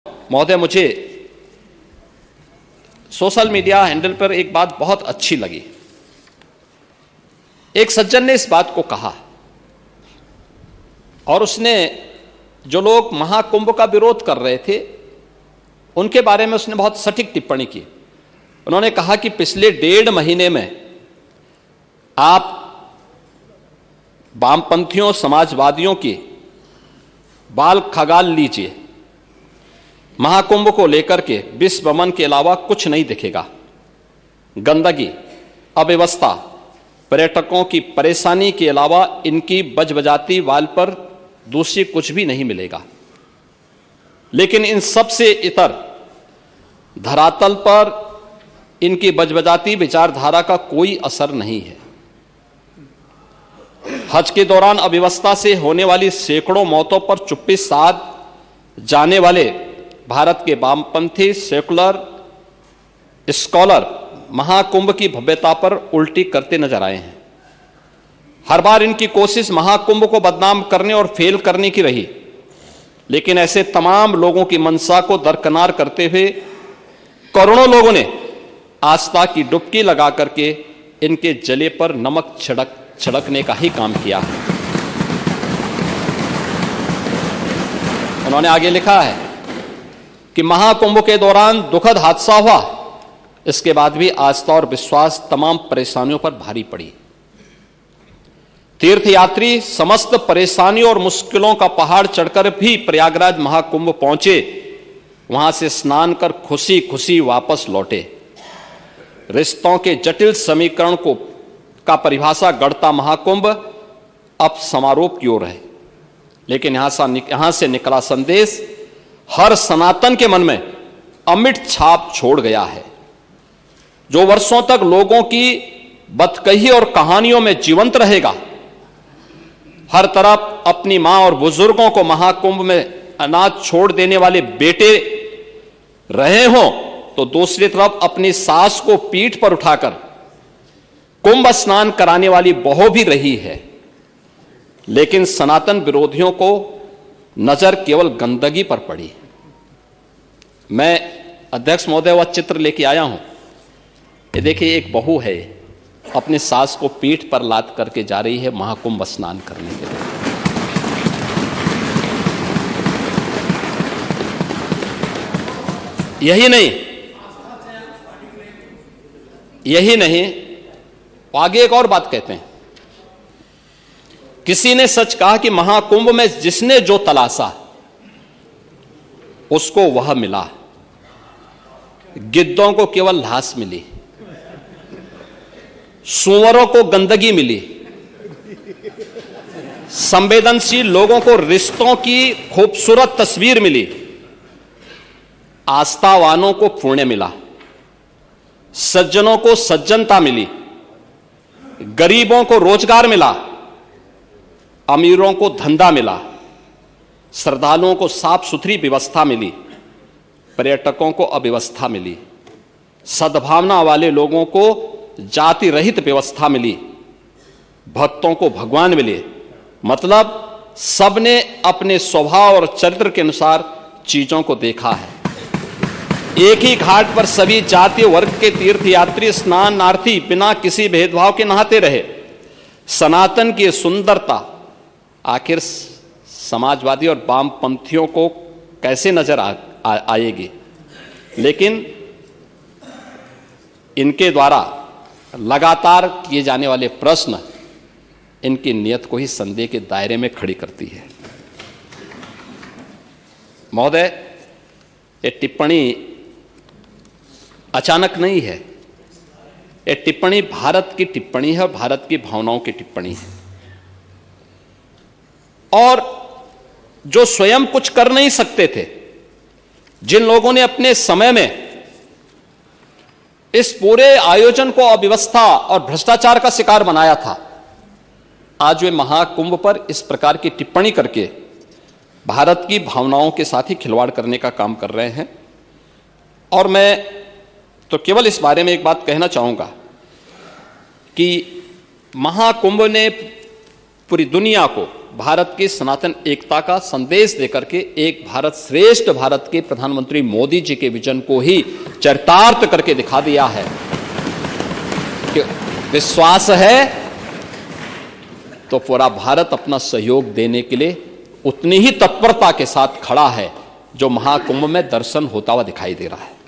महोदय, मुझे social media handle पर एक बात बहुत अच्छी लगी। एक सज्जन ने इस बात को कहा और उसने जो लोग महाकुंभ का विरोध कर रहे थे उनके बारे में उसने बहुत सटीक टिप्पणी की। उन्होंने कहा कि पिछले 1.5 महीने में आप वामपंथियों, समाजवादियों की बाल खगाल लीजिए, महाकुंभ को लेकर के विश्व भ्रमण के अलावा कुछ नहीं दिखेगा। गंदगी, अव्यवस्था, पर्यटकों की परेशानी के अलावा इनकी बजबजाती वाल पर दूसरी कुछ भी नहीं मिलेगा। लेकिन इन सब से इतर धरातल पर इनकी बजबजाती विचारधारा का कोई असर नहीं है। हज के दौरान अव्यवस्था से होने वाली सैकड़ों मौतों पर चुप्पी साध जाने वाले भारत के वामपंथी सेकुलर स्कॉलर महाकुंभ की भव्यता पर उल्टी करते नजर आए हैं। हर बार इनकी कोशिश महाकुंभ को बदनाम करने और फेल करने की रही, लेकिन ऐसे तमाम लोगों की मंशा को दरकिनार करते हुए करोड़ों लोगों ने आस्था की डुबकी लगा करके इनके जले पर नमक छिड़कने का ही काम किया है। उन्होंने आगे लिखा है कि महाकुंभ के दौरान दुखद हादसा हुआ, इसके बाद भी आस्था और विश्वास तमाम परेशानियों पर भारी पड़ी। तीर्थयात्री समस्त परेशानियों और मुश्किलों का पहाड़ चढ़कर भी प्रयागराज महाकुंभ पहुंचे, वहां से स्नान कर खुशी खुशी वापस लौटे। रिश्तों के जटिल समीकरण का परिभाषा गढ़ता महाकुंभ अब समारोह की ओर है, लेकिन यहां से निकला संदेश हर सनातन के मन में अमिट छाप छोड़ गया है, जो वर्षों तक लोगों की बतकही और कहानियों में जीवंत रहेगा। हर तरफ अपनी मां और बुजुर्गों को महाकुंभ में अनाथ छोड़ देने वाले बेटे रहे हों, तो दूसरी तरफ अपनी सास को पीठ पर उठाकर कुंभ स्नान कराने वाली बहू भी रही है। लेकिन सनातन विरोधियों को नजर केवल गंदगी पर पड़ी। मैं अध्यक्ष महोदय वह चित्र लेके आया हूं। ये देखिए, एक बहू है अपने सास को पीठ पर लाद करके जा रही है महाकुंभ स्नान करने के लिए। यही नहीं, आगे एक और बात कहते हैं। किसी ने सच कहा कि महाकुंभ में जिसने जो तलाशा उसको वह मिला। गिद्धों को केवल लाश मिली, सूअरों को गंदगी मिली, संवेदनशील लोगों को रिश्तों की खूबसूरत तस्वीर मिली, आस्थावानों को पुण्य मिला, सज्जनों को सज्जनता मिली, गरीबों को रोजगार मिला, अमीरों को धंधा मिला, श्रद्धालुओं को साफ सुथरी व्यवस्था मिली, पर्यटकों को अव्यवस्था मिली, सद्भावना वाले लोगों को जाति रहित व्यवस्था मिली, भक्तों को भगवान मिले। मतलब सबने अपने स्वभाव और चरित्र के अनुसार चीजों को देखा है। एक ही घाट पर सभी जाति वर्ग के तीर्थयात्री स्नानार्थी बिना किसी भेदभाव के नहाते रहे। सनातन की सुंदरता आखिर समाजवादी और वामपंथियों को कैसे नजर आएगी? लेकिन इनके द्वारा लगातार किए जाने वाले प्रश्न इनकी नियत को ही संदेह के दायरे में खड़ी करती है। महोदय, ये टिप्पणी अचानक नहीं है। ये टिप्पणी भारत की टिप्पणी है और भारत की भावनाओं की टिप्पणी है। और जो स्वयं कुछ कर नहीं सकते थे, जिन लोगों ने अपने समय में इस पूरे आयोजन को अव्यवस्था और भ्रष्टाचार का शिकार बनाया था, आज वे महाकुंभ पर इस प्रकार की टिप्पणी करके भारत की भावनाओं के साथ ही खिलवाड़ करने का काम कर रहे हैं। और मैं तो केवल इस बारे में एक बात कहना चाहूंगा कि महाकुंभ ने पूरी दुनिया को भारत की सनातन एकता का संदेश देकर के एक भारत श्रेष्ठ भारत के प्रधानमंत्री मोदी जी के विजन को ही चरितार्थ करके दिखा दिया है कि विश्वास है तो पूरा भारत अपना सहयोग देने के लिए उतनी ही तत्परता के साथ खड़ा है जो महाकुंभ में दर्शन होता हुआ दिखाई दे रहा है।